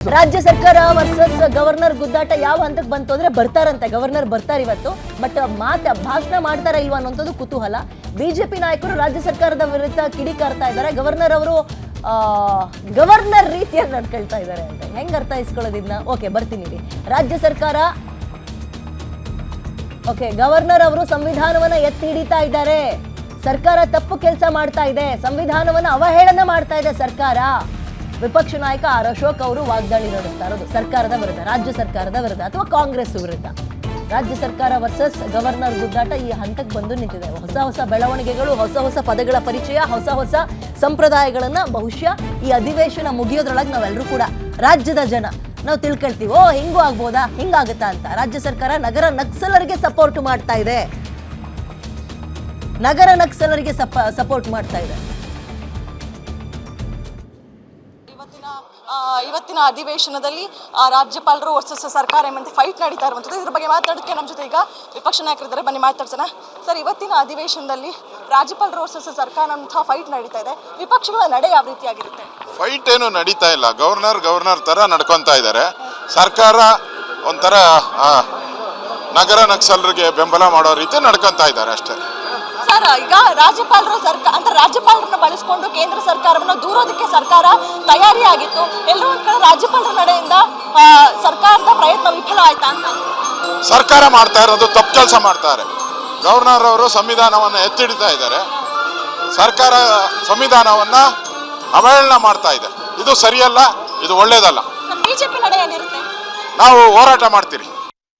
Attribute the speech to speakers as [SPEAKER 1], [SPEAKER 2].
[SPEAKER 1] ರಾಜ್ಯ ಸರ್ಕಾರ versus governor ಗುದ್ದಾಟ ಯಾವ ಹಂತಕ್ಕೆ ಬಂತು ಅಂದ್ರೆ ಬರ್ತಾರಂತೆ, ಗವರ್ನರ್ ಬರ್ತಾರೆ ಇವತ್ತು. ಬಟ್ ಭಾಷಣ ಮಾಡ್ತಾರ ಇಲ್ವಾ ಅನ್ನೋಂಥದ್ದು ಕುತೂಹಲ. ಬಿಜೆಪಿ ನಾಯಕರು ರಾಜ್ಯ ಸರ್ಕಾರದ ವಿರುದ್ಧ ಕಿಡಿಕಾರ್ತಾ ಇದ್ದಾರೆ. ಗವರ್ನರ್ ಅವರು ಗವರ್ನರ್ ರೀತಿಯಲ್ಲಿ ನಡ್ಕೊಳ್ತಾ ಇದ್ದಾರೆ ಅಂತ ಹೆಂಗ್ ಅರ್ಥೈಸ್ಕೊಳ್ಳೋದಿದ್ನ? ಓಕೆ, ಬರ್ತೀನಿ. ರಾಜ್ಯ ಸರ್ಕಾರ ಗವರ್ನರ್ ಅವರು ಸಂವಿಧಾನವನ್ನ ಎತ್ತಿ ಹಿಡಿತಾ ಇದ್ದಾರೆ. ಸರ್ಕಾರ ತಪ್ಪು ಕೆಲಸ ಮಾಡ್ತಾ ಇದೆ, ಸಂವಿಧಾನವನ್ನ ಅವಹೇಳನ ಮಾಡ್ತಾ ಇದೆ ಸರ್ಕಾರ. ವಿಪಕ್ಷ ನಾಯಕ ಆರ್ ಅಶೋಕ್ ಅವರು ವಾಗ್ದಾಳಿ ನಡೆಸ್ತಾ ಇರೋದು ಸರ್ಕಾರದ ವಿರುದ್ಧ, ರಾಜ್ಯ ಸರ್ಕಾರದ ವಿರುದ್ಧ ಅಥವಾ ಕಾಂಗ್ರೆಸ್ ವಿರುದ್ಧ. ರಾಜ್ಯ ಸರ್ಕಾರ ವರ್ಸಸ್ ಗವರ್ನರ್ ಗುದ್ದಾಟ ಈ ಹಂತಕ್ಕೆ ಬಂದು ನಿಂತಿದೆ. ಹೊಸ ಹೊಸ ಬೆಳವಣಿಗೆಗಳು, ಹೊಸ ಹೊಸ ಪದಗಳ ಪರಿಚಯ, ಹೊಸ ಹೊಸ ಸಂಪ್ರದಾಯಗಳನ್ನ ಬಹುಶಃ ಈ ಅಧಿವೇಶನ ಮುಗಿಯೋದ್ರೊಳಗೆ ನಾವೆಲ್ಲರೂ ಕೂಡ ರಾಜ್ಯದ ಜನ ನಾವು ತಿಳ್ಕೊಳ್ತೀವಿ. ಓ, ಹಿಂಗೂ ಆಗ್ಬೋದಾ, ಹಿಂಗಾಗುತ್ತಾ ಅಂತ. ರಾಜ್ಯ ಸರ್ಕಾರ ನಗರ ನಕ್ಸಲರಿಗೆ ಸಪೋರ್ಟ್ ಮಾಡ್ತಾ ಇದೆ, ನಗರ ನಕ್ಸಲರಿಗೆ ಸಪೋರ್ಟ್ ಮಾಡ್ತಾ ಇದೆ.
[SPEAKER 2] ಇವತ್ತಿನ ಅಧಿವೇಶನದಲ್ಲಿ ರಾಜ್ಯಪಾಲರು ವರ್ಸಸ್ ಸರ್ಕಾರ ಎಂಬಂತೆ ಫೈಟ್ ನಡೀತಾ ಇರುವಂಥದ್ದು. ಇದ್ರ ಬಗ್ಗೆ ಮಾತಾಡೋದಕ್ಕೆ ನಮ್ಮ ಜೊತೆ ಈಗ ವಿಪಕ್ಷ ನಾಯಕರಿದ್ದಾರೆ, ಬನ್ನಿ ಮಾತಾಡ್ಸೋಣ. ಸರ್, ಇವತ್ತಿನ ಅಧಿವೇಶನದಲ್ಲಿ ರಾಜ್ಯಪಾಲರು ವರ್ಸಸ್ ಸರ್ಕಾರ ಅಂತ ಫೈಟ್ ನಡೀತಾ ಇದೆ. ವಿಪಕ್ಷಗಳ ನಡೆ ಯಾವ ರೀತಿಯಾಗಿರುತ್ತೆ?
[SPEAKER 3] ಫೈಟ್ ಏನು ನಡೀತಾ ಇಲ್ಲ, ಗವರ್ನರ್ ತರ ನಡ್ಕೊತಾ ಇದ್ದಾರೆ. ಸರ್ಕಾರ ಒಂಥರ ನಗರ ನಕ್ಸಲರಿಗೆ ಬೆಂಬಲ ಮಾಡೋ ರೀತಿ ನಡ್ಕೊತಾ ಇದ್ದಾರೆ ಅಷ್ಟೇ.
[SPEAKER 2] ಸರ್, ಈಗ ರಾಜ್ಯಪಾಲರನ್ನ ಬಳಸಿಕೊಂಡು ಕೇಂದ್ರ ಸರ್ಕಾರವನ್ನು ದೂರೋದಕ್ಕೆ ಸರ್ಕಾರ ತಯಾರಿಯಾಗಿತ್ತು. ಎಲ್ಲರೂ ಒಂದ್ ಕಡೆ ರಾಜ್ಯಪಾಲರ ನಡೆಯಿಂದ ಸರ್ಕಾರದ ಪ್ರಯತ್ನ ವಿಫಲ ಆಯ್ತಾ ಅಂತ?
[SPEAKER 3] ಸರ್ಕಾರ ಮಾಡ್ತಾ ಇರೋದು ತಪ್ಪು ಕೆಲಸ ಮಾಡ್ತಾರೆ. ಗವರ್ನರ್ ಅವರು ಸಂವಿಧಾನವನ್ನ ಎತ್ತಿಡ್ತಾ ಇದ್ದಾರೆ, ಸರ್ಕಾರ ಸಂವಿಧಾನವನ್ನ ಅವಹೇಳನ ಮಾಡ್ತಾ ಇದೆ. ಇದು ಸರಿಯಲ್ಲ, ಇದು ಒಳ್ಳೇದಲ್ಲ.
[SPEAKER 2] ಬಿಜೆಪಿ ನಡೆ ಏನಿರುತ್ತೆ?
[SPEAKER 3] ನಾವು ಹೋರಾಟ ಮಾಡ್ತೀರಿ.